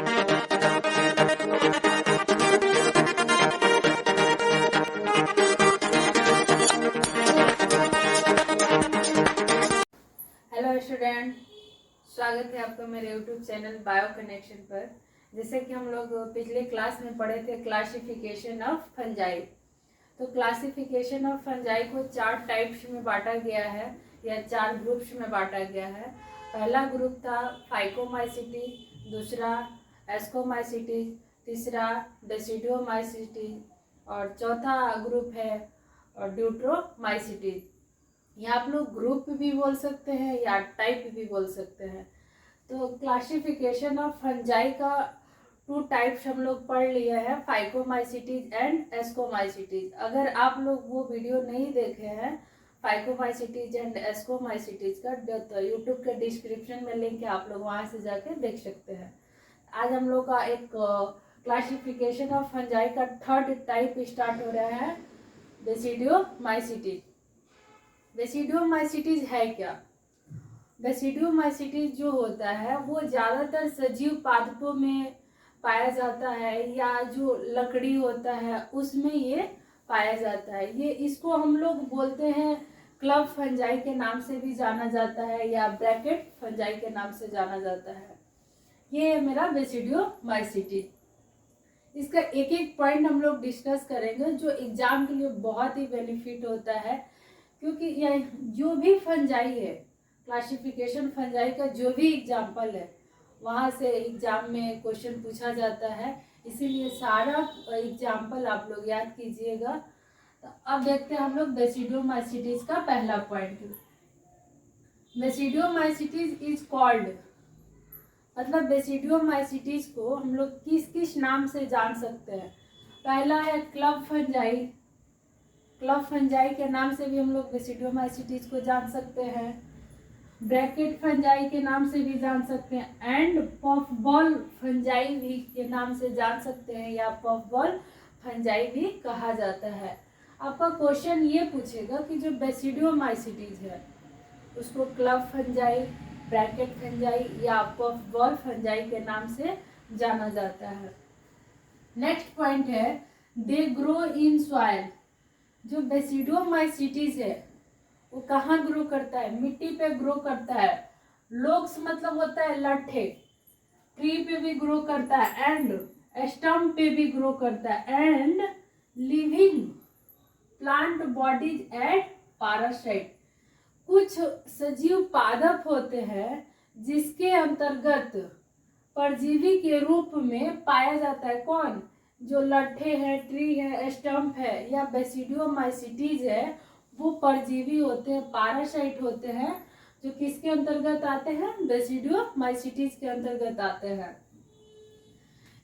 Hello student, स्वागत है आपका मेरे यूट्यूब चैनल बायो कनेक्शन पर। जैसे कि हम लोग पिछले क्लास में पढ़े थे क्लासिफिकेशन ऑफ फंजाई। तो क्लासिफिकेशन ऑफ फंजाई को 4 टाइप्स में बांटा गया है या 4 ग्रुप्स में बांटा गया है। पहला ग्रुप था फाइकोमाइसिटी, दूसरा एस्कोमाइसिटी, तीसरा डेसिडुओमाइसिटी और चौथा ग्रुप है ड्यूट्रोमाइसिटी। ये आप लोग ग्रुप भी बोल सकते हैं या टाइप भी बोल सकते हैं। तो क्लासिफिकेशन ऑफ फंजाई का 2 टाइप्स हम लोग पढ़ लिए हैं, फाइकोमाइसिटीज एंड एस्कोमाइसिटीज। अगर आप लोग वो वीडियो नहीं देखे हैं फाइकोमाइसिटीज एंड एस्कोमाइसिटीज का, तो यूट्यूब के डिस्क्रिप्शन में लिंक है, आप लोग वहां से जाके देख सकते हैं। आज हम लोग का एक क्लासिफिकेशन ऑफ फंजाई का 3rd टाइप स्टार्ट हो रहा है, बेसिडियोमाइसिटीज। बेसिडियोमाइसिटीज है क्या? बेसिडियोमाइसिटीज जो होता है वो ज़्यादातर सजीव पादपों में पाया जाता है या जो लकड़ी होता है उसमें ये पाया जाता है। ये इसको हम लोग बोलते हैं क्लब फंजाई के नाम से भी जाना जाता है या ब्रैकेट फंजाई के नाम से जाना जाता है। ये है मेरा बेसिडियोमाइसिटीज। इसका एक एक पॉइंट हम लोग डिस्कस करेंगे जो एग्जाम के लिए बहुत ही बेनिफिट होता है, क्योंकि यह जो भी फंजाई है, क्लासिफिकेशन फंजाई का जो भी एग्जाम्पल है वहाँ से एग्जाम में क्वेश्चन पूछा जाता है, इसीलिए सारा एग्जाम्पल आप लोग याद कीजिएगा। तो अब देखते हैं हम लोग बेसिडियोमाइसिटीज का पहला पॉइंट। बेसिडियोमाइसिटीज इज कॉल्ड, मतलब बेसिडियोमाइसिटीज को हम लोग किस किस नाम से जान सकते हैं। पहला है क्लब फंजाई। क्लब फंजाई के नाम से भी हम लोग बेसिडियोमाइसिटीज को जान सकते हैं, ब्रैकेट फंजाई के नाम से भी जान सकते हैं एंड पफबॉल फंजाई भी के नाम से जान सकते हैं या पफबॉल फंजाई भी कहा जाता है। आपका क्वेश्चन ये पूछेगा कि जो बेसिडियोमाइसिटीज है उसको क्लब फंजाई, ब्रैकेट फंजाई या पफबॉल फंजाई के नाम से जाना जाता है। नेक्स्ट पॉइंट है दे ग्रो इन सॉइल। जो बेसिडियोमाइसिटीज है वो कहाँ ग्रो करता है? मिट्टी पे ग्रो करता है। लोक्स मतलब होता है लट्ठे, ट्री पे भी ग्रो करता है एंड स्टम्प पे भी ग्रो करता है and living plant bodies at parasite. कुछ सजीव पादप होते हैं जिसके अंतर्गत परजीवी के रूप में पाया जाता है। कौन? जो लट्ठे है, ट्री है, स्टम्प है या बेसिडियोमाइसिटीज है, वो परजीवी होते हैं, पैरासाइट होते हैं, जो किसके अंतर्गत आते हैं? बेसिडियोमाइसिटीज के अंतर्गत आते हैं।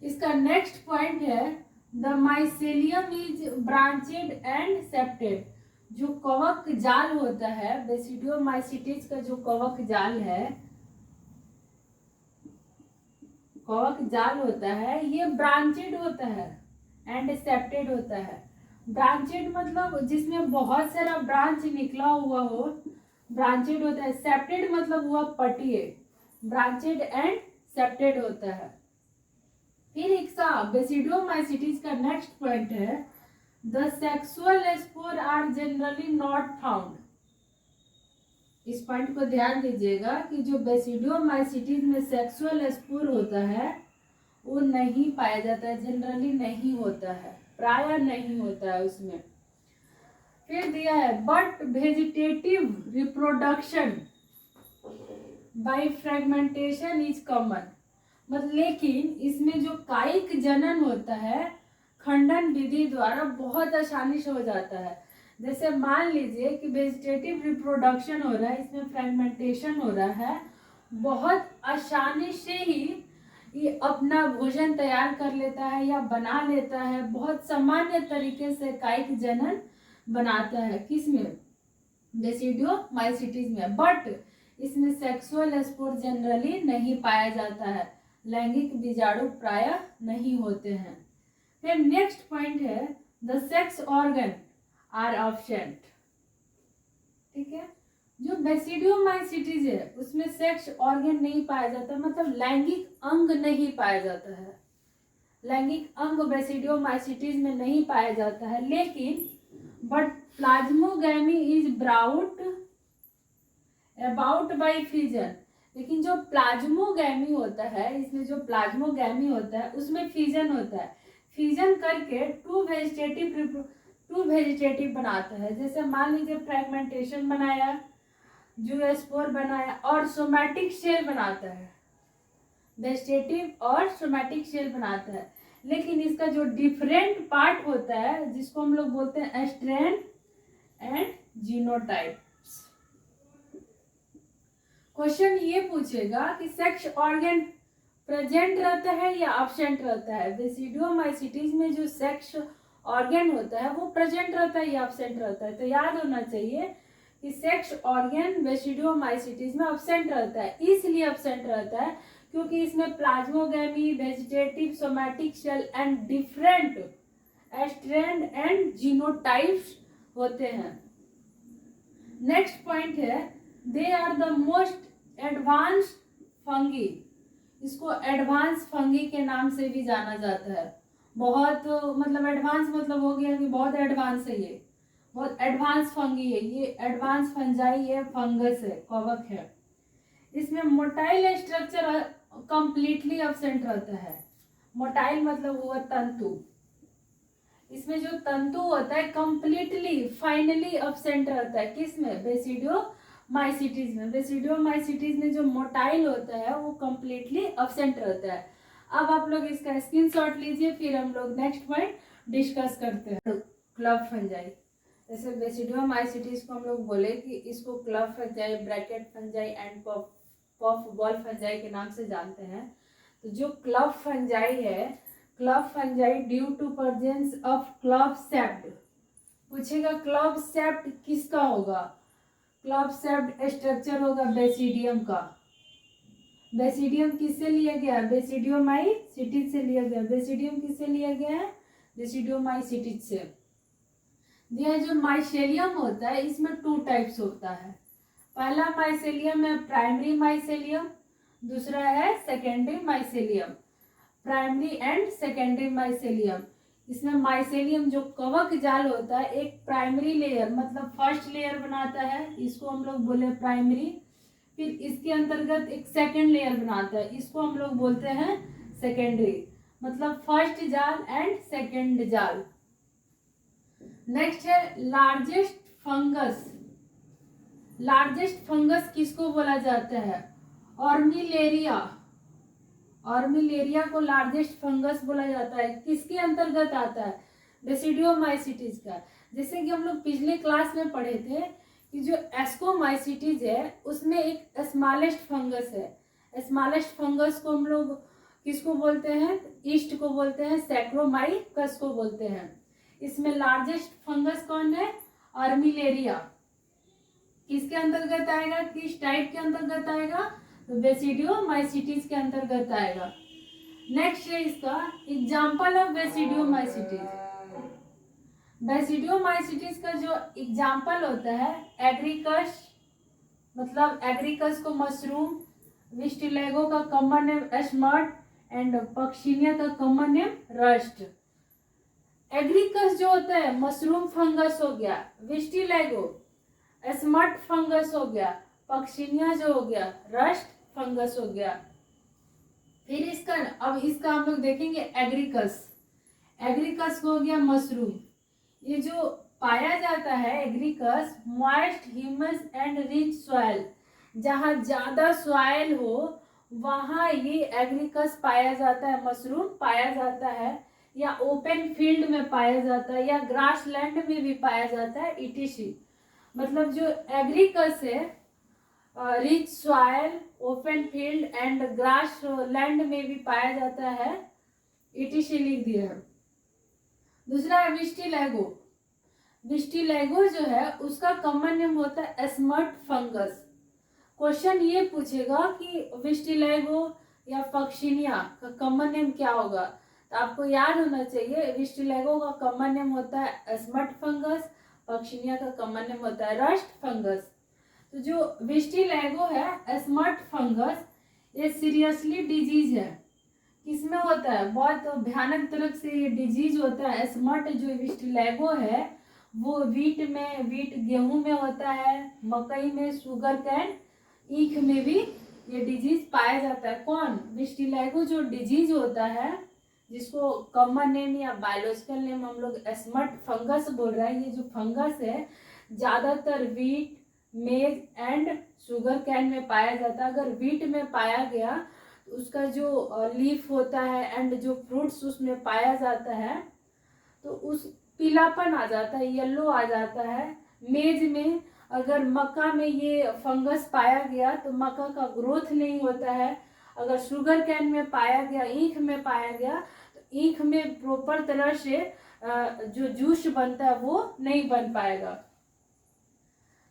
इसका नेक्स्ट पॉइंट है the mycelium is branched and septate. जो कवक जाल होता है, बेसिडियोमाइसिटीज का जो कवक जाल है, कवक जाल होता है, ये ब्रांचेड होता है एंड सेप्टेड होता है। ब्रांचेड मतलब जिसमें बहुत सारा ब्रांच निकला हुआ हो, ब्रांचेड होता है। सेप्टेड मतलब हुआ पटिए, ब्रांचेड एंड सेप्टेड होता है। फिर इसका बेसिडियोमाइसिटीज का नेक्स्ट पॉइंट है the sexual spore are generally not found. इस पॉइंट को ध्यान दीजिएगा कि जो बेसिडियोमाइसिटीज में सेक्सुअल स्पोर होता है वो नहीं पाया जाता है, जनरली नहीं होता है, प्राय नहीं होता है उसमें। फिर दिया है but vegetative reproduction by fragmentation is common. मतलब लेकिन इसमें जो कायिक जनन होता है खंडन विधि द्वारा बहुत आसानी से हो जाता है। जैसे मान लीजिए कि वेजिटेटिव रिप्रोडक्शन हो रहा है, इसमें फ्रेगमेंटेशन हो रहा है, बहुत आसानी से ही ये अपना भोजन तैयार कर लेता है या बना लेता है, बहुत सामान्य तरीके से कायिक जनन बनाता है। किसमें? बेसिडियोमाइसिटीज में। बट इसमें सेक्सुअल स्पोर जनरली नहीं पाया जाता है, लैंगिक बीजाणु प्राय नहीं होते हैं। फिर नेक्स्ट पॉइंट है the sex organ are absent. ठीक है, जो बेसिडियोमाइसिटीज है उसमें सेक्स ऑर्गन नहीं पाया जाता, मतलब लैंगिक अंग नहीं पाया जाता है। लैंगिक अंग बेसिडियोमाइसिटीज में नहीं पाया जाता है, लेकिन but plasmogamy is brought about by fission. लेकिन जो प्लाज्मोगैमी होता है, इसमें जो प्लाज्मोगैमी होता है उसमें फिजन होता है। फिजन करके टू वेजिटेटिव बनाता है। जैसे मान लीजिए फ्रेगमेंटेशन बनाया, जूस्पोर बनाया और सोमैटिक सेल बनाता है। वेजिटेटिव और सोमैटिक सेल बनाता है, लेकिन इसका जो डिफरेंट पार्ट होता है जिसको हम लोग बोलते हैं स्ट्रैंड एंड जीनोटाइप्स। क्वेश्चन ये पूछेगा कि सेक्स ऑर्गन प्रेजेंट रहता है या एब्सेंट रहता है। बेसिडियोमाइसिटीज में जो सेक्स ऑर्गन होता है वो प्रेजेंट रहता है या एब्सेंट रहता है। तो याद होना चाहिए कि सेक्स ऑर्गन बेसिडियोमाइसिटीज में एब्सेंट रहता है। इसलिए एब्सेंट रहता है क्योंकि इसमें plasmogamy, vegetative, somatic cell and different strand and genotypes होते हैं। नेक्स्ट पॉइंट है, they are the most advanced fungi. इसको एडवांस फंगी के नाम से भी जाना जाता है। बहुत मतलब एडवांस मतलब हो गया कि बहुत एडवांस है, ये बहुत एडवांस फंगी है, ये एडवांस फंजाई है, फंगस है, कवक है। इसमें मोटाइल स्ट्रक्चर कंप्लीटली एब्सेंट रहता है। मोटाइल मतलब हुआ तंतु। इसमें जो तंतु होता है कंप्लीटली फाइनली एब्सेंट रहता है। किसमें? बेसिडियोमाइसिटीज में। बेसिडियोमाइसिटीज में जो मोटाइल होता है वो कंप्लीटली एब्सेंट रहता है। अब आप लोग इसका स्क्रीनशॉट लीजिए, फिर हम लोग नेक्स्ट पॉइंट डिस्कस करते हैं। क्लब फंजाई, जैसे बेसिडियोमाइसिटीज को हम लोग बोले कि इसको club fungi, bracket fungi and puff ball fungi के नाम से जानते हैं। तो जो क्लब फंजाई है, club fungi due to presence of club sept. पूछेगा क्लब सेप्ट किसका होगा? क्लब सेप्ट स्ट्रक्चर होगा बेसिडियम का। बेसिडियम किससे लिया गया है? बेसिडियोमाइसिटीज से लिया गया। बेसिडियम किससे लिया गया है? बेसिडियोमाइसिटीज से। यह जो माइसेलियम होता है इसमें टू टाइप्स होता है। पहला माइसेलियम है प्राइमरी माइसेलियम, दूसरा है secondary mycelium. Primary and secondary mycelium. इसमें माइसेलियम जो कवक जाल होता है एक प्राइमरी लेयर मतलब फर्स्ट लेयर बनाता है, इसको हम लोग बोले प्राइमरी। फिर इसके अंतर्गत एक सेकेंड लेयर बनाता है, इसको हम लोग बोलते हैं सेकेंडरी, मतलब फर्स्ट जाल एंड सेकेंड जाल। नेक्स्ट है लार्जेस्ट फंगस। लार्जेस्ट फंगस किसको बोला जाता है? ऑर्मिलेरिया। ऑर्मिलेरिया को लार्जेस्ट फंगस बोला जाता है। किसके अंतर्गत आता है? बेसिडियोमाइसिटीज का। जैसे कि हम लोग पिछले क्लास में पढ़े थे कि जो एस्कोमाइसिटीज है उसमें एक स्मॉलेस्ट फंगस है। स्मॉलेस्ट फंगस को हम लोग किसको बोलते हैं? ईस्ट को बोलते हैं, सैक्रोमाइकस को बोलते हैं। इसमें लार्जेस्ट फंगस कौन है? ऑर्मिलेरिया। किसके अंतर्गत आएगा? किस टाइप के अंतर्गत आएगा? तो बेसिडियोमाइसिटीज के अंतर्गत आएगा। नेक्स्ट है इसका एग्जाम्पल ऑफ बेसिडियोमाइसिटीज। बेसिडियोमाइसिटीज का जो एग्जाम्पल होता है एग्रिकस, मतलब एग्रिकस को मशरूम, विस्टिलेगो का कॉमन नेम स्मर्ट एंड पक्सिनिया का कॉमन नेम रस्ट। एग्रिकस जो होता है मशरूम फंगस हो गया, विस्टिलेगो स्मर्ट फंगस हो गया, पक्सिनिया जो हो गया रस्ट फंगस हो गया। फिर इसका अब इसका हम लोग देखेंगे एग्रिकस। एग्रिकस हो गया मशरूम। ये जो पाया जाता है Agaricus moist humus and rich soil, जहाँ ज्यादा सॉइल हो वहाँ ये एग्रिकस पाया जाता है, मशरूम पाया जाता है, या ओपन फील्ड में पाया जाता है, या ग्रास लैंड में भी पाया जाता है, इटीसी। मतलब जो एग्रिकस है rich soil, open field and grass land में भी पाया जाता है, इटीसी लिख दिया है। दूसरा है विस्टिलेगो। विस्टिलेगो जो है उसका कॉमन नेम होता है स्मर्ट फंगस। क्वेश्चन ये पूछेगा कि विस्टिलेगो या पक्सिनिया का कॉमन नेम क्या होगा? तो आपको याद होना चाहिए विस्टिलेगो का कॉमन नेम होता है स्मर्ट फंगस, पक्सिनिया का कॉमन नेम होता है रस्ट फंगस। तो जो विस्टिलैगो है स्मर्ट फंगस, ये सीरियसली डिजीज है। किसमें होता है? बहुत भयानक तरह से ये डिजीज होता है। स्मर्ट जो विस्टिलैगो है वो वीट गेहूं में होता है, मकई में, शुगर कैन, ईख में भी ये डिजीज पाया जाता है। कौन? विस्टिलैगो जो डिजीज होता है, जिसको कॉमन नेम या बायोलॉजिकल नेम हम लोग स्मर्ट फंगस बोल रहे हैं। ये जो फंगस है ज़्यादातर वीट, मेज एंड शुगर कैन में पाया जाता है। अगर वीट में पाया गया तो उसका जो लीफ होता है एंड जो फ्रूट्स उसमें पाया जाता है तो उस पीलापन आ जाता है, येलो आ जाता है। मेज में अगर मक्का में ये फंगस पाया गया तो मक्का का ग्रोथ नहीं होता है। अगर शुगर कैन में पाया गया, ईख में पाया गया तो ईख में प्रॉपर तरह से जो जूस बनता है वो नहीं बन पाएगा।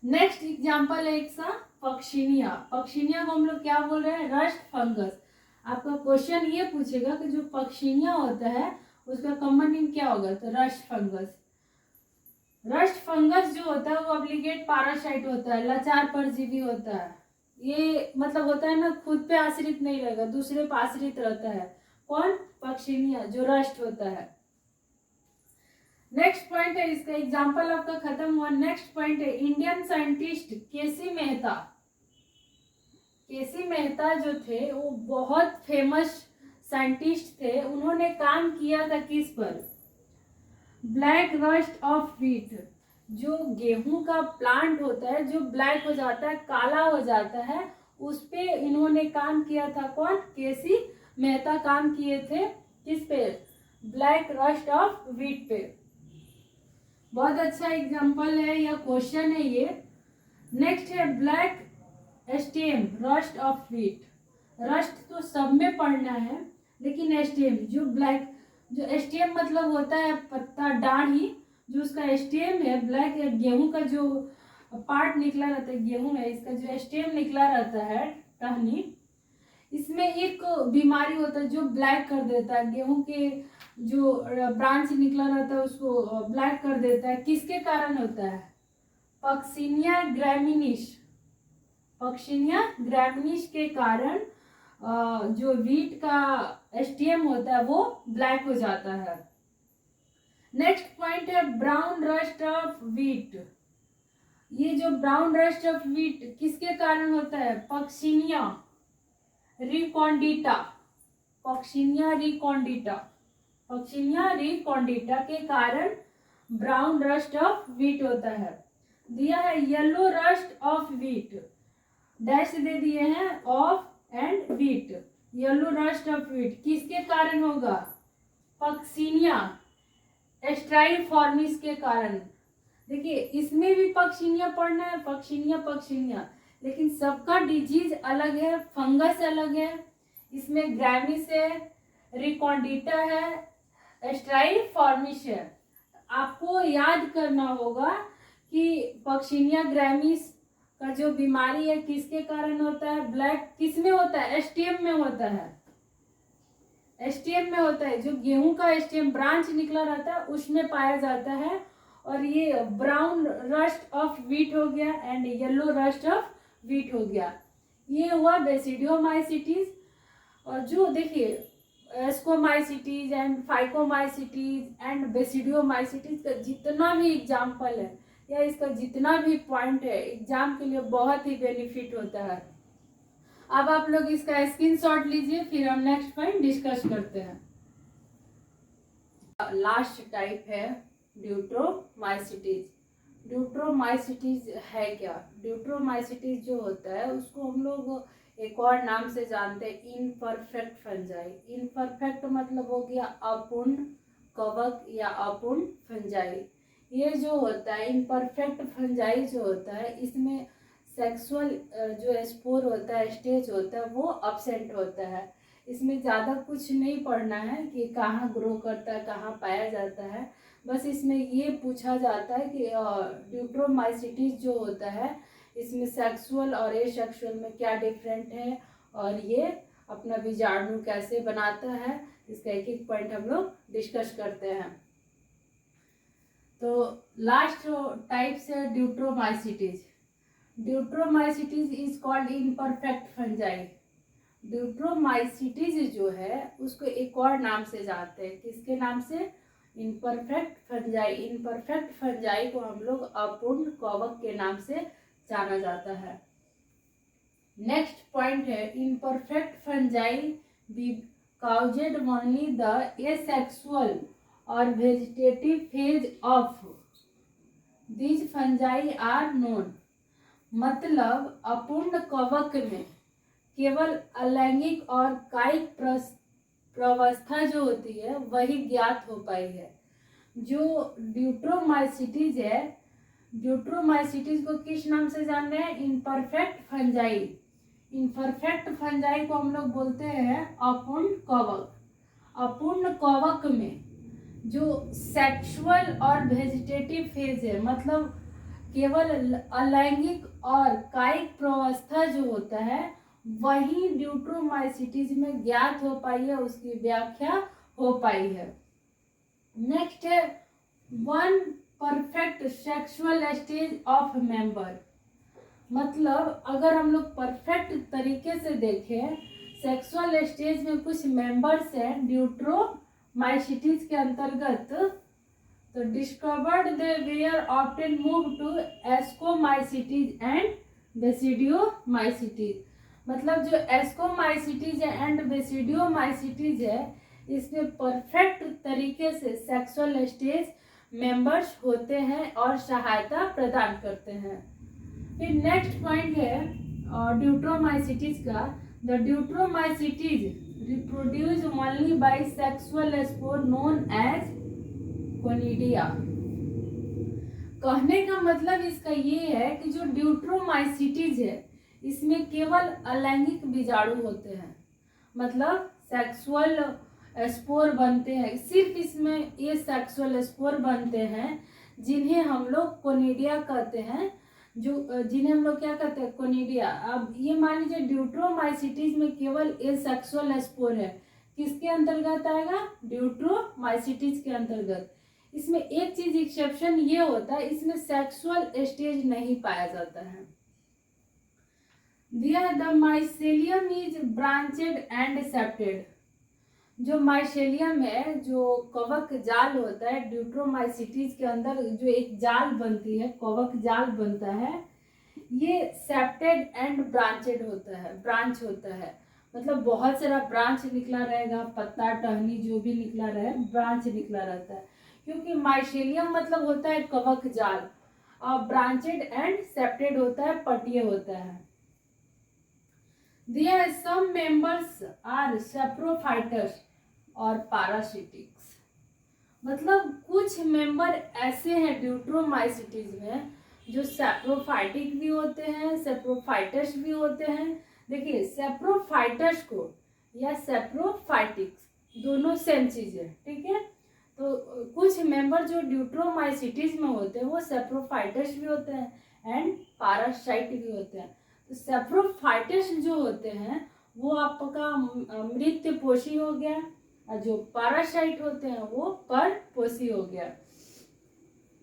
नेक्स्ट एग्जांपल है एक सा पक्सिनिया। पक्सिनिया को हम लोग क्या बोल रहे हैं? Rust fungus. आपका क्वेश्चन ये पूछेगा कि जो पक्सिनिया होता है उसका कॉमन नेम क्या होगा? तो रस्ट फंगस। रस्ट फंगस जो होता है वो ऑब्लिगेट पैरासाइट होता है, लाचार परजीवी होता है। ये मतलब होता है ना, खुद पे आश्रित नहीं रहेगा, दूसरे पे आश्रित रहता है। कौन? पक्सिनिया जो रस्ट होता है। नेक्स्ट पॉइंट है, इसका एग्जांपल आपका खत्म हुआ। नेक्स्ट पॉइंट है इंडियन साइंटिस्ट केसी मेहता। केसी मेहता जो थे वो बहुत फेमस साइंटिस्ट थे। उन्होंने काम किया था किस पर? Black rust of wheat. जो गेहूं का प्लांट होता है जो ब्लैक हो जाता है, काला हो जाता है, उस पे इन्होंने काम किया था। कौन? केसी मेहता काम किए थे किस पे? ब्लैक रस्ट ऑफ व्हीट पे। बहुत अच्छा एग्जांपल है या क्वेश्चन है ये। नेक्स्ट है black stem rust of wheat. Rust तो सब में पढ़ना है, लेकिन स्टेम जो ब्लैक, जो स्टेम मतलब होता है पत्ता, डाढ़ी, जो उसका स्टेम है ब्लैक, गेहूं का जो पार्ट निकला रहता है, गेहूं है इसका जो स्टेम निकला रहता है, टहनी, इसमें एक बीमारी होता है जो ब्लैक कर देता है। गेहूं के जो ब्रांच निकला रहता है उसको ब्लैक कर देता है। किसके कारण होता है? पक्सिनिया ग्रैमिनिस। पक्सिनिया ग्रैमिनिस के कारण जो व्हीट का स्टेम होता है वो ब्लैक हो जाता है। नेक्स्ट पॉइंट है ब्राउन रस्ट ऑफ व्हीट। ये जो ब्राउन रस्ट ऑफ व्हीट किसके कारण होता है? Puccinia recondita. Puccinia recondita, Puccinia recondita के कारण ब्राउन रस्ट ऑफ व्हीट होता है। दिया है yellow rust of wheat, dash दे दिए हैं of and wheat. Yellow rust of wheat किसके कारण होगा? पक्सिनिया स्ट्राइफॉर्मिस के कारण। देखिए इसमें भी पक्सिनिया पढ़ना है, पक्सिनिया पक्सिनिया, लेकिन सबका डिजीज अलग है, फंगस अलग है। इसमें ग्रैमिस है, रिकॉन्डिटा है, स्ट्राइफॉर्मिस है। आपको याद करना होगा कि पक्सिनिया ग्रैमिस का जो बीमारी है किसके कारण होता है? ब्लैक किस में होता है? स्टेम में होता है। स्टेम में होता है, जो गेहूं का स्टेम ब्रांच निकला रहता है उसमें पाया जाता है। और ये ब्राउन रस्ट ऑफ व्हीट हो गया and yellow rust of wheat हो गया। ये हुआ बेसिडियोमाइसिटीज। और जो देखिए स्कोमाइसिटीज एंड फाइकोमाइसिटीज एंड बेसिडियोमाइसिटीज का जितना भी एग्जाम्पल है या इसका जितना भी पॉइंट है एग्जाम के लिए बहुत ही बेनिफिट होता है। अब आप लोग इसका स्क्रीनशॉट लीजिए, फिर हम नेक्स्ट पॉइंट डिस्कस करते हैं। लास्ट टाइप है ड्यूट्रोमाइसिटीज। ड्यूट्रोमाइसिटीज है क्या? ड्यूट्रोमाइसिटीज जो होता है उसको हम लोग एक और नाम से जानते हैं, इनपरफेक्ट फंजाई। इनपरफेक्ट मतलब हो गया अपूर्ण कवक या अपूर्ण फंजाई। ये जो होता है इनपरफेक्ट फंजाई जो होता है, इसमें सेक्सुअल जो स्पोर होता है, स्टेज होता है, वो अब्सेंट होता है। इसमें ज़्यादा कुछ नहीं पढ़ना है कि कहाँ ग्रो करता है, कहाँ पाया जाता है। बस इसमें ये पूछा जाता है कि ड्यूट्रोमाइसिटीज जो होता है इसमें सेक्सुअल और एसेक्सुअल में क्या डिफरेंट है और ये अपना बीजाणु कैसे बनाता है, इसका एक एक पॉइंट हम लोग डिस्कस करते हैं। तो लास्ट टाइप से Deuteromycetes. Deuteromycetes is called imperfect fungi. Deuteromycetes जो है उसको एक और नाम से जानते हैं, किसके नाम से? Imperfect fungi. इम्परफेक्ट फंजाई को हम लोग अपूर्ण कवक के नाम से जाना जाता है। नेक्स्ट पॉइंट है imperfect fungi be caused only the asexual or vegetative phase of these fungi are known। मतलब अपूर्ण कवक में केवल अलैंगिक और कायिक प्रवस्था जो होती है वही ज्ञात हो पाई है। जो ड्यूट्रोमाइसिटीज है, ड्यूट्रोमाइसिटीज को किस नाम से जान रहे हैं? Imperfect fungi. इम्परफेक्ट फंजाई को हम लोग बोलते हैं अपूर्ण कवक। अपूर्ण कवक में जो सेक्सुअल और वेजिटेटिव फेज है, मतलब केवल अलैंगिक और कायिक प्रवस्था जो होता है वही ड्यूट्रोमाइसिटीज में ज्ञात हो पाई है, उसकी व्याख्या हो पाई है। नेक्स्ट है one perfect sexual stage of member. मतलब अगर हम लोग परफेक्ट तरीके से देखें, सेक्सुअल स्टेज में कुछ मेंबर्स हैं ड्यूट्रोमाइसिटीज के अंतर्गत, तो discovered they were often move to ascomycetes and basidiomycetes. मतलब जो एस्कोमाइसिटीज एंड बेसिडियोमाइसिटीज है इसमें परफेक्ट तरीके से सेक्सुअल स्टेज मेंबर्स होते हैं और सहायता प्रदान करते हैं। फिर नेक्स्ट पॉइंट है ड्यूट्रोमाइसिटीज का। The deuteromycetes reproduce only by sexual spore known as conidia. कहने का मतलब इसका ये है कि जो ड्यूट्रोमाइसिटीज है इसमें केवल अलैंगिक बीजाणु होते हैं, मतलब सेक्सुअल स्पोर बनते हैं। सिर्फ इसमें ये सेक्सुअल स्पोर बनते हैं जिन्हें हम लोग कोनिडिया कहते हैं, जो जिन्हें हम लोग क्या कहते हैं? कोनिडिया। अब ये मान लीजिए ड्यूट्रोमाइसिटीज में केवल ए सेक्सुअल स्पोर है, किसके अंतर्गत आएगा? ड्यूट्रोमाइसिटीज के अंतर्गत। इसमें एक चीज एक्सेप्शन ये होता है, इसमें सेक्सुअल स्टेज नहीं पाया जाता है। The mycelium is branched and septate. जो माइसेलियम है, जो कवक जाल होता है ड्यूट्रोमाइसिटीज के अंदर, जो एक जाल बनती है, कवक जाल बनता है, ये सेप्टेड एंड ब्रांचेड होता है, ब्रांच होता है। मतलब बहुत सारा ब्रांच निकला रहेगा, पत्ता टहनी जो भी निकला रहे ब्रांच निकला रहता है, क्योंकि माइसेलियम मतलब होता है कवक जाल और ब्रांचेड एंड सेप्टेड होता है, पटिए होता है। There some members are saprophytes और पैरासिटिक्स। मतलब कुछ मेंबर ऐसे हैं ड्यूट्रोमाइसिटीज में जो सैप्रोफाइटिक भी होते हैं, सैप्रोफाइटस भी होते हैं। देखिए सैप्रोफाइटस को या सैप्रोफाइटिक्स दोनों सेम चीज है, ठीक है। तो कुछ मेंबर जो ड्यूट्रोमाइसिटीज में होते हैं वो सैप्रोफाइटस भी होते हैं एंड पैरासाइट भी होते हैं। तो सैप्रोफाइटस जो होते हैं वो आपका मृतपोषी हो गया और जो पैरासाइट होते हैं वो परपोषी हो गया।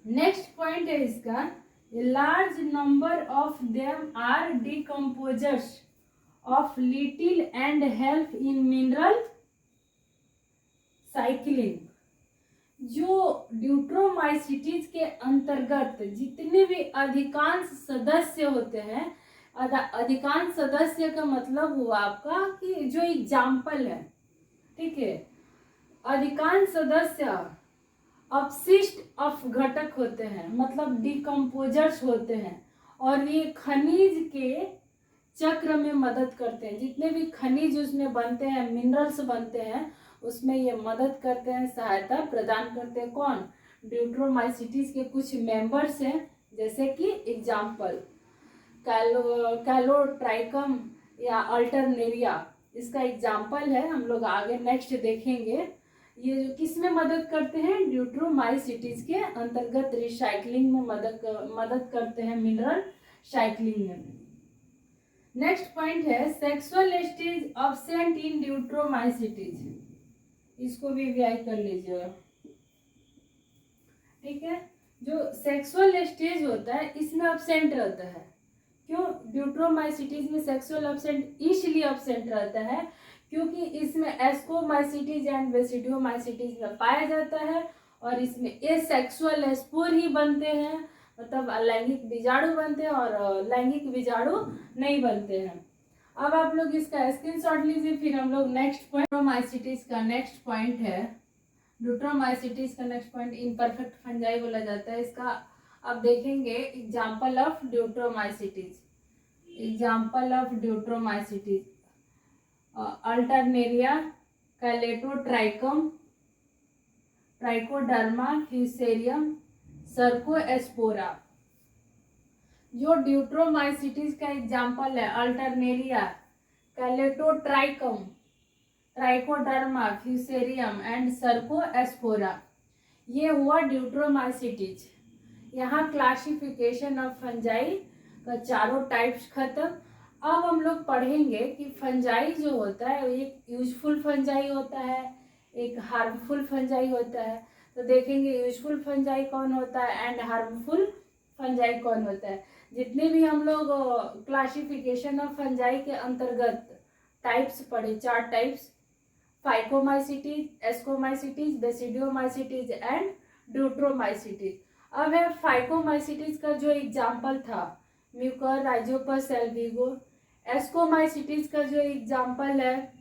नेक्स्ट पॉइंट है इसका, a large number of them are decomposers of little and help in mineral cycling. जो ड्यूट्रोमाइसिटीज के अंतर्गत जितने भी अधिकांश सदस्य होते हैं, अधिकांश सदस्य का मतलब हुआ आपका कि जो एग्जाम्पल है, ठीक है, अधिकांश सदस्य अपशिष्ट अपघटक होते हैं, मतलब डिकम्पोजर्स होते हैं और ये खनिज के चक्र में मदद करते हैं। जितने भी खनिज उसमें बनते हैं, मिनरल्स बनते हैं, उसमें ये मदद करते हैं, सहायता प्रदान करते हैं। कौन? ड्यूट्रोमाइसिटीज के कुछ मेंबर्स हैं, जैसे कि एग्जाम्पल कैलोट्राइकम या अल्टरनेरिया, इसका एग्जाम्पल है। हम लोग आगे नेक्स्ट देखेंगे ये जो किस में मदद करते हैं, ड्यूट्रोमाइसिटीज के अंतर्गत रिसाइकलिंग में मदद करते हैं, मिनरल साइक्लिंग में। नेक्स्ट पॉइंट है sexual stage absent in Deuteromycetes, इसको भी व्याख्या कर लीजिएगा, ठीक है। जो सेक्सुअल स्टेज होता है इसमें एब्सेंट रहता है, क्यों ड्यूट्रोमाइसिटीज में सेक्सुअल एब्सेंट इसलिए एब्सेंट रहता है क्योंकि इसमें एस्कोमाइसिटीज एंड बेसिडियोमाइसिटीज में पाया जाता है और इसमें एसेक्सुअल स्पोर ही बनते हैं, मतलब लैंगिक बीजाणु बनते हैं और लैंगिक बीजाणु नहीं बनते हैं। अब आप लोग इसका स्क्रीनशॉट लीजिए, फिर हम लोग नेक्स्ट पॉइंट ड्यूट्रोमाइसिटीज का नेक्स्ट पॉइंट है। ड्यूट्रोमाइसिटीज का नेक्स्ट पॉइंट इम्परफेक्ट फंजाई बोला जाता है। इसका अब देखेंगे example of Deuteromycetes. Example of Deuteromycetes Alternaria, Colletotrichum, Trichoderma, Fusarium, Cercospora. जो ड्यूट्रोमाइसिटीज का एग्जाम्पल है Alternaria, Colletotrichum, Trichoderma, Fusarium and Cercospora, ये हुआ ड्यूट्रोमाइसिटीज। यहाँ क्लासिफिकेशन ऑफ फंजाई का चारों टाइप्स खत्म। अब हम लोग पढ़ेंगे कि फंजाई जो होता है एक यूजफुल फंजाई होता है, एक हार्मफुल फंजाई होता है। तो देखेंगे यूजफुल फंजाई कौन होता है एंड हार्मफुल फंजाई कौन होता है। जितने भी हम लोग क्लासिफिकेशन ऑफ फंजाई के अंतर्गत टाइप्स पढ़े, 4 types, phycomycetes, ascomycetes, basidiomycetes and Deuteromycetes. अब है फाइकोमाइसिटीज का जो एग्जाम्पल था म्यूकर राइजोपस एल्विगो। एस्कोमाइसिटीज का जो एग्जाम्पल है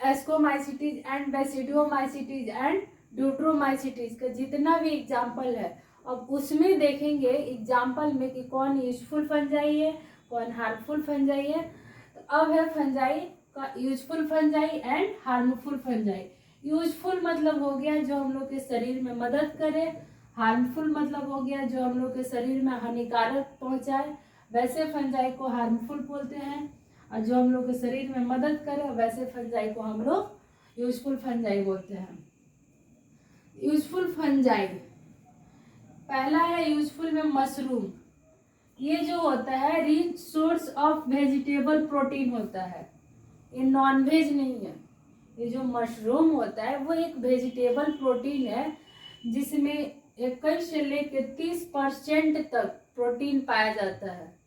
ascomycetes and basidiomycetes and Deuteromycetes का जितना भी एग्जाम्पल है, अब उसमें देखेंगे एग्जाम्पल में कि कौन यूजफुल फंजाई है, कौन हार्मफुल फंजाई है। तो अब है फंजाई का useful fungi and harmful fungi. Useful मतलब हो गया जो हम लोग के शरीर में मदद करे, हार्मफुल मतलब हो गया जो हम लोग के शरीर में हानिकारक पहुंचाए, वैसे फंजाई को हार्मफुल बोलते हैं। और जो हम लोग के शरीर में मदद करे वैसे फंजाई को हम लोग यूजफुल फंजाई बोलते हैं। यूजफुल फंजाई पहला है यूजफुल में मशरूम। ये जो होता है rich source of vegetable protein होता है, ये नॉन वेज नहीं है। ये जो मशरूम होता है वो एक वेजिटेबल प्रोटीन है जिसमें 21 से लेकर 30% तक प्रोटीन पाया जाता है।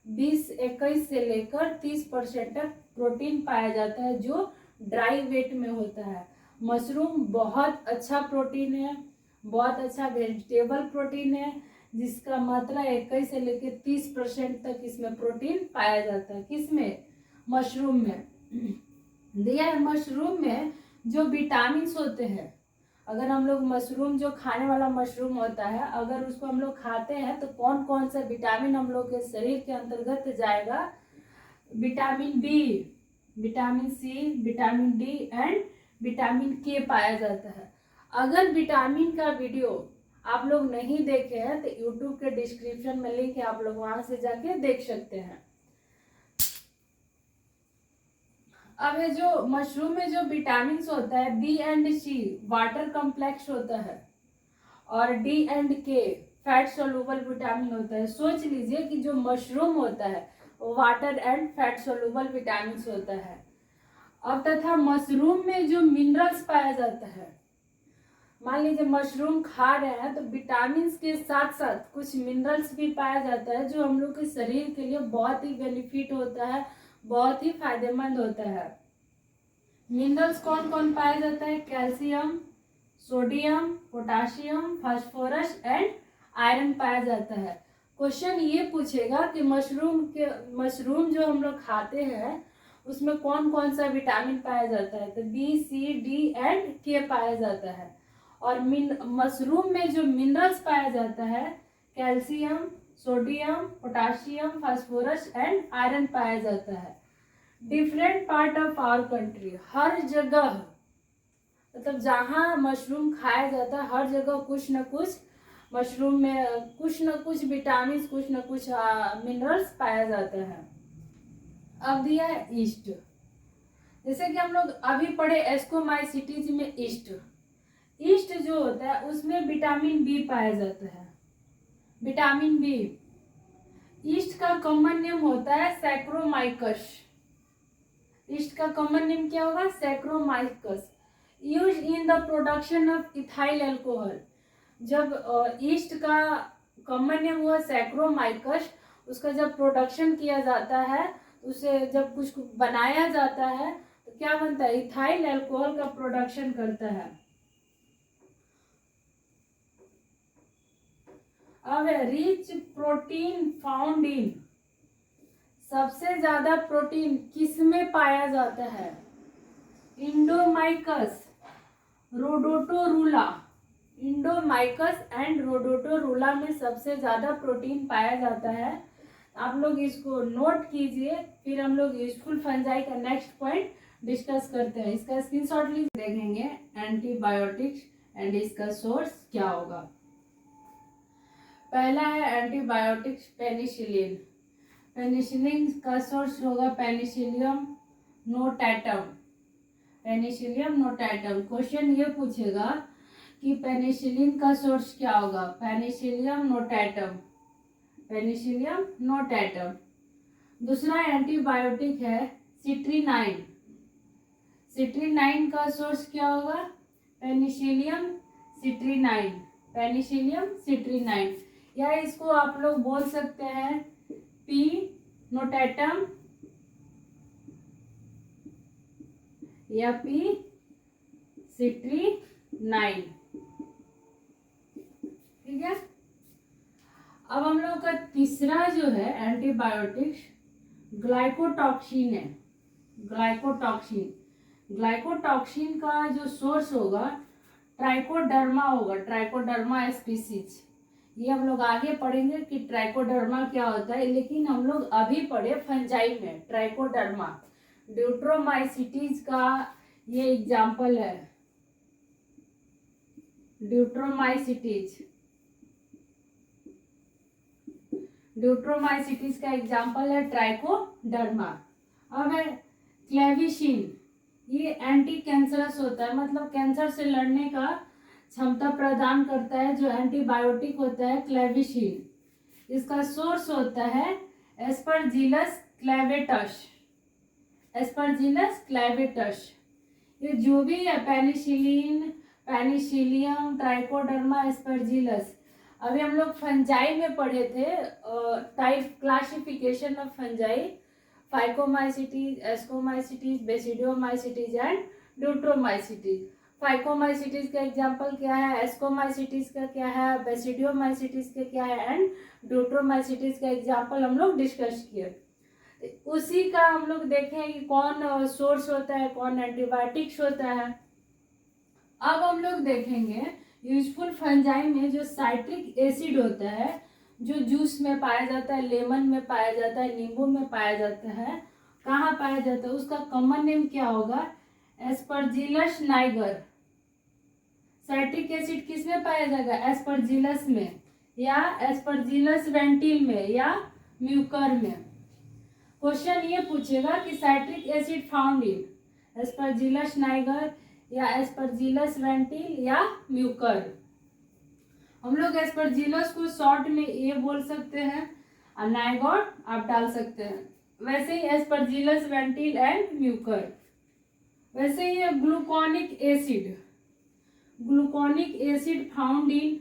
21 से लेकर 30% तक प्रोटीन पाया जाता है जो ड्राई वेट में होता है। मशरूम बहुत अच्छा प्रोटीन है, बहुत अच्छा वेजिटेबल प्रोटीन है जिसका मात्रा 21 से लेकर 30% तक इसमें प्रोटीन पाया जाता है। किसमें? मशरूम में। दिया मशरूम में जो विटामिन होते हैं, अगर हम लोग मशरूम जो खाने वाला मशरूम होता है अगर उसको हम लोग खाते हैं तो कौन कौन सा विटामिन हम लोग के शरीर के अंतर्गत जाएगा? Vitamin B, vitamin C, vitamin D and vitamin K पाया जाता है। अगर विटामिन का वीडियो आप लोग नहीं देखे हैं तो यूट्यूब के डिस्क्रिप्शन में लिंक है, आप लोग वहां से जाके देख सकते हैं। अब है जो मशरूम में जो विटामिन होता है B and C water complex होता है और D and K fat soluble vitamin होता है। सोच लीजिए कि जो मशरूम होता है वो water and fat soluble vitamin होता है। अब तथा मशरूम में जो मिनरल्स पाया जाता है, मान लीजिए मशरूम खा रहे हैं तो विटामिन के साथ साथ कुछ मिनरल्स भी पाया जाता है जो हम लोग के शरीर के लिए बहुत ही बेनिफिट होता है, बहुत ही फायदेमंद होता है। मिनरल्स कौन कौन पाया जाता है? Calcium, sodium, potassium, phosphorus and iron पाया जाता है। क्वेश्चन ये पूछेगा कि मशरूम जो हम लोग खाते हैं उसमें कौन कौन सा विटामिन पाया जाता है? तो बी, सी, डी एंड के पाया जाता है। और मशरूम में जो मिनरल्स पाया जाता है calcium, sodium, potassium, phosphorus and iron पाया जाता है। Different part of our country, हर जगह मतलब जहाँ मशरूम खाया जाता है हर जगह कुछ न कुछ मशरूम में कुछ न कुछ विटामिन, कुछ न कुछ मिनरल्स पाया जाता है। अब दिया है ईस्ट। जैसे कि हम लोग अभी पढ़े एस्कोमाइसिटीज में ईस्ट जो होता है उसमें विटामिन बी पाया जाता है। विटामिन बी, ईस्ट का कॉमन नेम होता है सैक्रोमाइकस। ईस्ट का कॉमन नेम क्या होगा? Saccharomyces. Use in the production of ethyl alcohol. जब ईस्ट का कॉमन नेम हुआ सैक्रोमाइकस उसका जब प्रोडक्शन किया जाता है, उसे जब कुछ बनाया जाता है तो क्या बनता है, इथाइल अल्कोहल का प्रोडक्शन करता है। अब रिच प्रोटीन फाउंड इन, सबसे ज्यादा प्रोटीन किसमें पाया जाता है, इंडोमाइकस, रोडोटोरूला, इंडोमाइकस एंड रोडोटोरूला में सबसे ज्यादा प्रोटीन पाया जाता है। आप लोग इसको नोट कीजिए, फिर हम लोग यूजफुल फंजाई का नेक्स्ट पॉइंट डिस्कस करते हैं। इसका स्क्रीनशॉट लीजिए, देखेंगे एंटीबायोटिक्स एंड इसका सोर्स क्या होगा। पहला है एंटीबायोटिक्स पेनिसिलिन। पेनिसिलिन का सोर्स होगा पेनिसिलियम नोटैटम, पेनिसिलियम नोटैटम। क्वेश्चन ये पूछेगा कि पेनिसिलिन का सोर्स क्या होगा, पेनिसिलियम नोटैटम, पेनिसिलियम नोटैटम। दूसरा एंटीबायोटिक है सिट्रीनाइन, सिट्रीनाइन का सोर्स क्या होगा, पेनिसिलियम सिट्रीनाइन, पेनिसिलियम सिट्रीनाइन। या इसको आप लोग बोल सकते हैं पी नोटैटम या पी सिट्रीनाइन, ठीक है। अब हम लोग का तीसरा जो है एंटीबायोटिक्स ग्लाइकोटॉक्सिन है, ग्लाइकोटॉक्सिन। ग्लाइकोटॉक्सिन का जो सोर्स होगा ट्राइकोडर्मा होगा, ट्राइकोडर्मा स्पीसीज। ये हम लोग आगे पढ़ेंगे कि ट्राइकोडर्मा क्या होता है, लेकिन हम लोग अभी पढ़े फंजाई में ट्राइकोडर्मा। ड्यूट्रोमाइसिटीज का ये एग्जाम्पल है, ड्यूट्रोमाइसिटीज, ड्यूट्रोमाइसिटीज का एग्जाम्पल है ट्राइकोडर्मा। अब है क्लेविशिन, ये एंटी कैंसरस होता है, मतलब कैंसर से लड़ने का क्षमता प्रदान करता है। जो एंटीबायोटिक होता है क्लेविशिन, इसका सोर्स होता है एस्परजिलस क्लेवेटस, एस्परजिलस क्लेवेटस। ये जो भी है पेनिसिलिन, पेनिसिलियम, ट्राइकोडर्मा, एस्परजिलस, अभी हम लोग फंजाई में पढ़े थे type classification of fungi, phycomycetes, ascomycetes, basidiomycetes and Deuteromycetes. Phycomycetes का एग्जांपल क्या है, एस्कोमाइसिटीज का क्या है, बेसिडियोमाइसिटीज का क्या है एंड ड्यूट्रोमाइसिटीज का एग्जांपल हम लोग डिस्कस किए। उसी का हम लोग देखें कि कौन सोर्स होता है, कौन एंटीबायोटिक्स होता है। अब हम लोग देखेंगे यूजफुल फंजाई में जो साइट्रिक एसिड होता है, जो जूस में पाया जाता है, लेमन में पाया जाता है, नींबू में पाया जाता है, कहाँ पाया जाता है, उसका कॉमन नेम क्या होगा, एस्परजिलस नाइगर। साइट्रिक एसिड किस में पाया जाएगा, एस्परजिलस में, या एस्परजिलस वेंटिल में, या म्यूकर में। क्वेश्चन ये पूछेगा कि साइट्रिक एसिड फाउंड इन एस्परजिलस नाइगर या एस्परजिलस वेंटिल या म्यूकर। हम लोग एस्परजिलस को शॉर्ट में ये बोल सकते हैं और नाइगर आप डाल सकते हैं। वैसे ही एस्परजिलस वेंटिल एंड म्यूकर। वैसे ही gluconic acid, gluconic acid found in,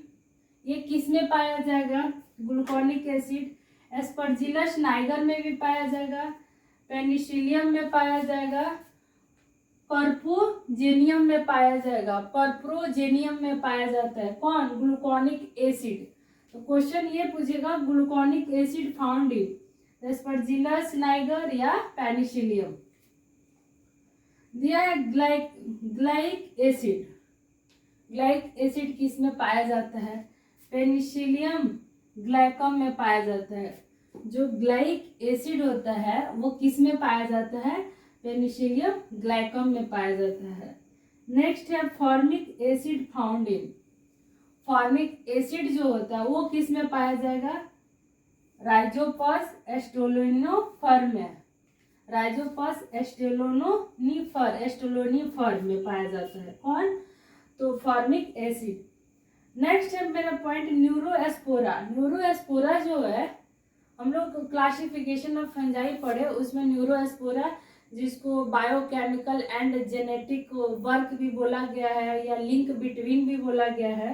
ये किस में पाया जाएगा, ग्लूकोनिक एसिड एस्परजिलस नाइगर में भी पाया जाएगा, पेनिसिलियम में पाया जाएगा, परप्रोजेनियम में पाया जाएगा, परप्रोजेनियम में पाया जाता है। कौन, ग्लूकोनिक एसिड। तो क्वेश्चन ये पूछेगा ग्लूकोनिक एसिड फाउंड इन एस्परजिलस नाइगर या पेनिसिलियम। दिया है ग्लाइक एसिड, ग्लाइक एसिड किस में पाया जाता है, पेनिसिलियम ग्लाइकम में पाया जाता है। जो ग्लाइक एसिड होता है वो किस में पाया जाता है, पेनिसिलियम ग्लाइकम में पाया जाता है। नेक्स्ट है फॉर्मिक एसिड फाउंड इन, फॉर्मिक एसिड जो होता है वो किस में पाया जाएगा, राइजोपस एस्टेलोनिफर में, राइजोपस एस्टेलोनिफर, एस्टेलोनिफर में पाया जाता है। कौन, तो फॉर्मिक एसिड। नेक्स्ट है मेरा पॉइंट न्यूरोएस्पोरा। न्यूरोएस्पोरा जो है, हम लोग क्लासिफिकेशन ऑफ फंजाई पढ़े, उसमें न्यूरोएस्पोरा, जिसको बायोकेमिकल एंड जेनेटिक वर्क भी बोला गया है या लिंक बिटवीन भी बोला गया है,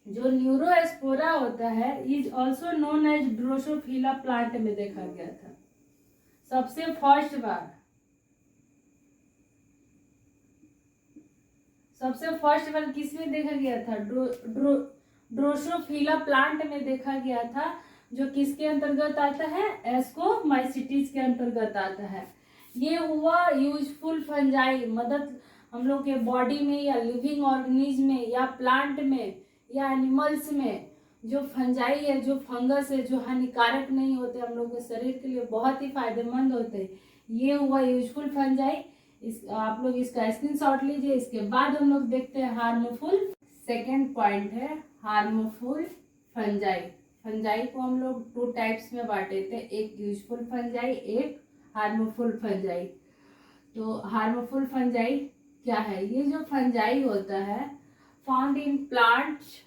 जो न्यूरोस्पोरा होता है is also known as Drosophila plant में देखा गया था सबसे फर्स्ट बार किसमें देखा गया था? ड्रोसोफिला प्लांट में देखा गया था, जो किसके अंतर्गत आता है? एस्कोमाइसिटीज के अंतर्गत आता है। ये हुआ यूजफुल फंजाई, मदद हम लोग के बॉडी में या लिविंग ऑर्गेनिज्म में या प्लांट में या एनिमल्स में जो फंजाई है, जो फंगस है, जो हानिकारक नहीं होते, हम लोग के शरीर के लिए बहुत ही फायदेमंद होते हैं, ये हुआ यूजफुल फंजाई। आप लोग इसका स्क्रीनशॉट लीजिए। इसके बाद हम लोग देखते हैं हार्मफुल। सेकेंड पॉइंट है हार्मफुल फंजाई। फंजाई को हम लोग 2 टाइप्स में बांटे थे, एक यूजफुल फंजाई, एक हार्मफुल फंजाई। तो हार्मफुल फंजाई क्या है? ये जो फंजाई होता है found in plants,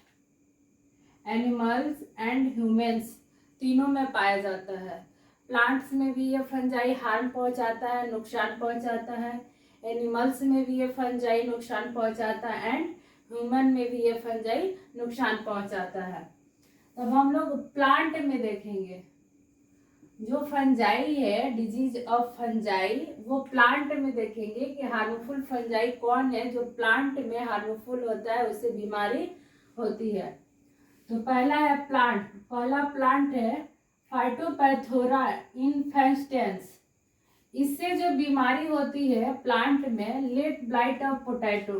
animals and humans, तीनों में पाया जाता है। प्लांट्स में भी ये फंजाई हार्म पहुंचाता है, नुकसान पहुंचाता है। एनिमल्स में भी ये फंजाई नुकसान पहुंचाता है एंड ह्यूमन में भी ये फंजाई नुकसान पहुंचाता है। तब हम लोग प्लांट में देखेंगे जो फंजाई है, डिजीज ऑफ फंजाई, वो प्लांट में देखेंगे कि हार्मफुल फंजाई कौन है जो प्लांट में हार्मफुल होता है, उससे बीमारी होती है। तो पहला प्लांट है फाइटोपैथोरा इन्फेस्टेंस। इससे जो बीमारी होती है प्लांट में, late blight of potato.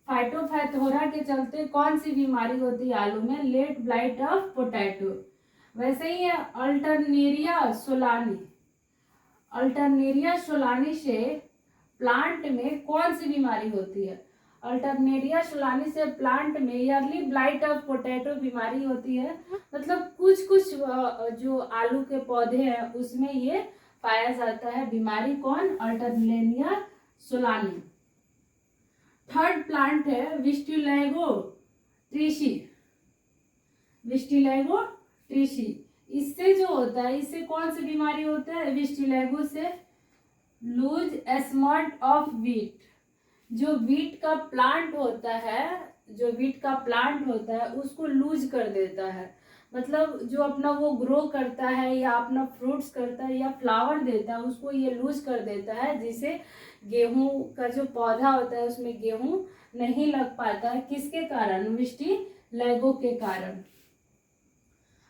Phytophthora के चलते कौन सी बीमारी होती है आलू में? Late blight of potato. वैसे ही है अल्टरनेरिया सोलानी। अल्टरनेरिया सोलानी से प्लांट में कौन सी बीमारी होती है? अल्टरनेरिया सोलानी से प्लांट में ईयरली ब्लाइट ऑफ पोटैटो बीमारी होती है। मतलब कुछ जो आलू के पौधे हैं उसमें ये पाया जाता है बीमारी। कौन? अल्टरनेरिया सोलानी। थर्ड प्लांट है विस्टिलैगो ट्रिशी। विस्टिलैगो ट्रिशी, इससे जो होता है, इससे कौन सी बीमारी होता है? विस्टिलैगो से लूज स्मॉट ऑफ वीट। जो वीट का प्लांट होता है उसको लूज कर देता है। मतलब जो अपना वो ग्रो करता है या अपना फ्रूट्स करता है या फ्लावर देता है, उसको ये लूज कर देता है, जिससे गेहूं का जो पौधा होता है उसमें गेहूं नहीं लग पाता है। किसके कारण? विस्टिलैगो के कारण।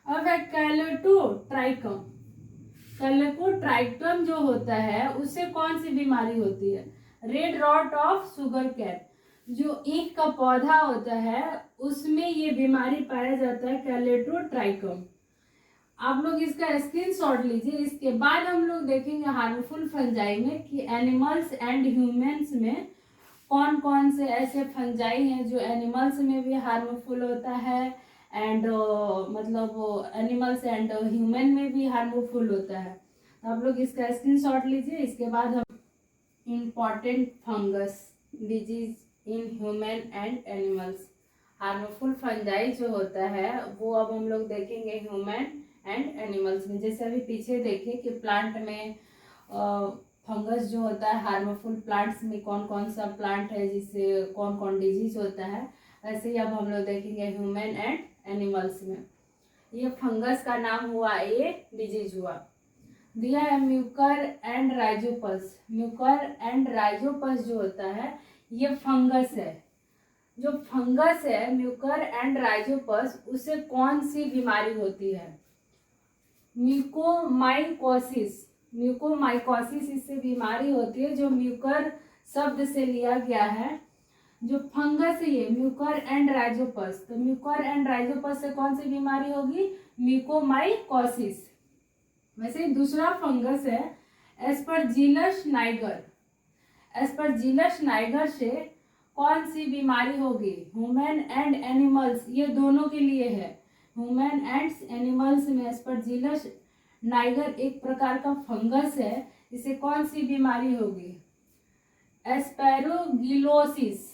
अब है कैलेटोट्राइकम। कैलेटोट्राइकम जो होता है उससे कौन सी बीमारी होती है? Red rot of sugarcane. जो ईख का पौधा होता है उसमें ये बीमारी पाया जाता है, कैलेटोट्राइकम। आप लोग इसका स्क्रीनशॉट लीजिए। इसके बाद हम लोग देखेंगे हार्मफुल फंजाई में कि एनिमल्स एंड ह्यूमंस में कौन कौन से ऐसे फंजाई हैं जो एनिमल्स में भी हार्मफुल होता है एंड मतलब एनिमल्स एंड ह्यूमन में भी हार्मफुल होता है। तो आप लोग इसका स्क्रीनशॉट लीजिए। इसके बाद हम important fungus disease in human and animals. Harmful fungi जो होता है वो अब हम लोग देखेंगे ह्यूमन एंड एनिमल्स में। जैसे अभी पीछे देखे कि प्लांट में फंगस जो होता है, हार्मफुल प्लांट्स में कौन कौन सा प्लांट है जिससे कौन कौन डिजीज होता है, वैसे ही अब हम लोग देखेंगे ह्यूमन एंड एनिमल्स में। ये फंगस का नाम हुआ, ये डिजीज हुआ। दिया है Mucor and Rhizopus. Mucor and Rhizopus जो होता है ये फंगस है। जो फंगस है म्यूकर एंड राइजोपस, उससे कौन सी बीमारी होती है? म्यूकोमाइकोसिस। म्यूकोमाइकोसिस इससे बीमारी होती है, जो म्यूकर शब्द से लिया गया है। जो फंगस है ये म्यूकर एंड राइजोपस, तो म्यूकर एंड राइजोपस से कौन सी बीमारी होगी? म्यूकोमाइकोसिस। वैसे दूसरा फंगस है एस्परजिलस नाइगर। एस्परजिलस नाइगर से कौन सी बीमारी होगी? ह्यूमन एंड एनिमल्स, ये दोनों के लिए है। ह्यूमन एंड एनिमल्स में एस्परजिलस नाइगर एक प्रकार का फंगस है, इससे कौन सी बीमारी होगी? एस्पेरोगिलोसिस।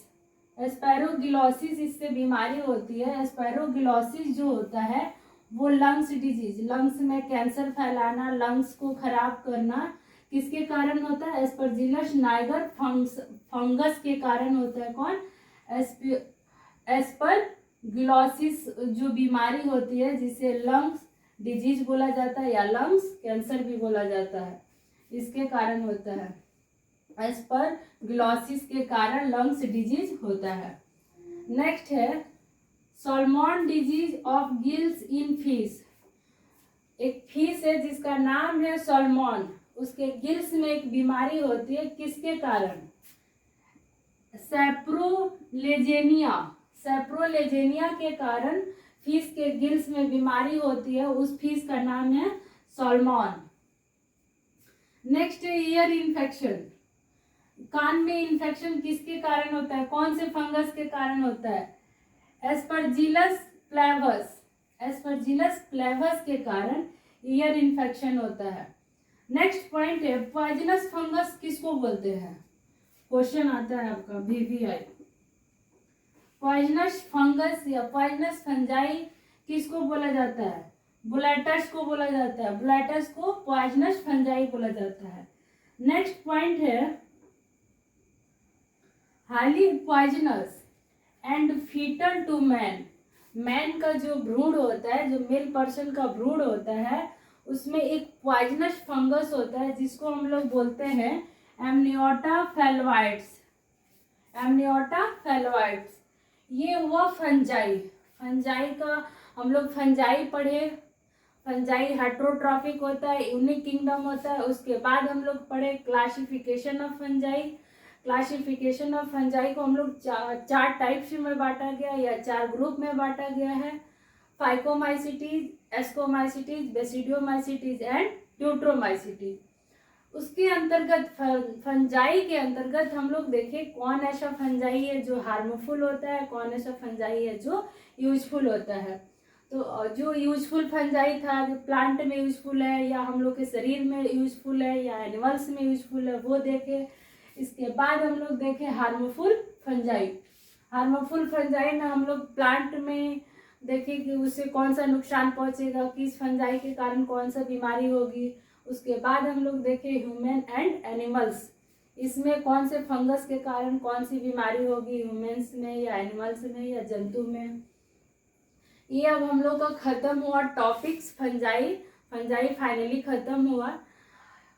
एस्पेरोगिलोसिस इससे बीमारी होती है। एस्पेरोगिलोसिस जो होता है वो लंग्स डिजीज, लंग्स में कैंसर फैलाना, लंग्स को खराब करना, किसके कारण होता है? एस्परजिलस नाइगर फंगस के कारण होता है। कौन? एस्पर ग्लोसिस जो बीमारी होती है जिसे लंग्स डिजीज बोला जाता है या लंग्स कैंसर भी बोला जाता है, इसके कारण होता है। एज पर ग्लोसिस के कारण लंग्स डिजीज होता है। नेक्स्ट है salmon disease of gills in fish. एक फिश है जिसका नाम है सॉल्मॉन, उसके गिल्स में एक बीमारी होती है, किसके कारण? सैप्रोलेजेनिया, सैप्रोलेजेनिया के कारण फिश के गिल्स में बीमारी होती है, उस फिश का नाम है सॉल्मॉन। नेक्स्ट ईयर इन्फेक्शन, कान में इन्फेक्शन किसके कारण होता है, कौन से फंगस के कारण होता है? एस्परजिलस फ्लेवस, एस्परजिलस फ्लेवस के कारण ईयर इन्फेक्शन होता है। नेक्स्ट पॉइंट है पॉइजनस फंगस किसको बोलते हैं? क्वेश्चन आता है आपका VVI। पॉइजनस फंगस या पॉइजनस फंजाई किसको बोला जाता है? बुलेटस को बोला जाता है, बुलेटस को पॉइजनस फंजाई बोला जाता है। नेक्स्ट पॉइंट है highly poisonous and fetal to man. Man का जो भ्रूण होता है, जो मेल पर्सन का भ्रूण होता है, उसमें एक पॉइजनस फंगस होता है जिसको हम लोग बोलते हैं एमनियोटा फैलवाइड्स, एमनियोटा फैलवाइड्स। ये हुआ फंजाई, फंजाई का हम लोग फंजाई पढ़े, फंजाई हेट्रोट्रॉफिक होता है, यूनिक किंगडम होता है। उसके बाद हम लोग पढ़े classification of fungi. Classification of fungi को हम लोग चार टाइप्स में बांटा गया या 4 ग्रुप में बांटा गया है, फाइकोमाइसिटीज, एस्कोमाइसिटीज, बेसिडियोमाइसिटीज एंड ट्यूट्रोमाइसिटीज। उसके अंतर्गत फंजाई के अंतर्गत हम लोग देखें कौन ऐसा फंजाई है जो हार्मफुल होता है, कौन ऐसा फंजाई है जो यूजफुल होता है। तो जो यूजफुल फंजाई था, जो प्लांट में यूजफुल है या हम लोग के शरीर में यूजफुल है या एनिमल्स में यूजफुल है, वो देखे। इसके बाद हम लोग देखें हार्मफुल फंजाई। हार्मफुल फंजाई में हम लोग प्लांट में देखें कि उससे कौन सा नुकसान पहुंचेगा, किस फंजाई के कारण कौन सा बीमारी होगी। उसके बाद हम लोग देखें ह्यूमन एंड एनिमल्स, इसमें कौन से फंगस के कारण कौन सी बीमारी होगी, ह्यूमन्स में या एनिमल्स में या जंतु में। ये अब हम लोग का खत्म हुआ टॉपिक्स फंजाई, फंजाई फाइनली खत्म हुआ।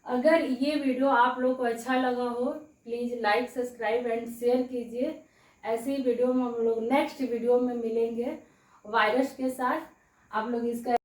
अगर ये वीडियो आप लोग को अच्छा लगा हो please like, subscribe and share कीजिए। ऐसे ही वीडियो में हम लोग नेक्स्ट वीडियो में मिलेंगे वायरस के साथ। आप लोग इसका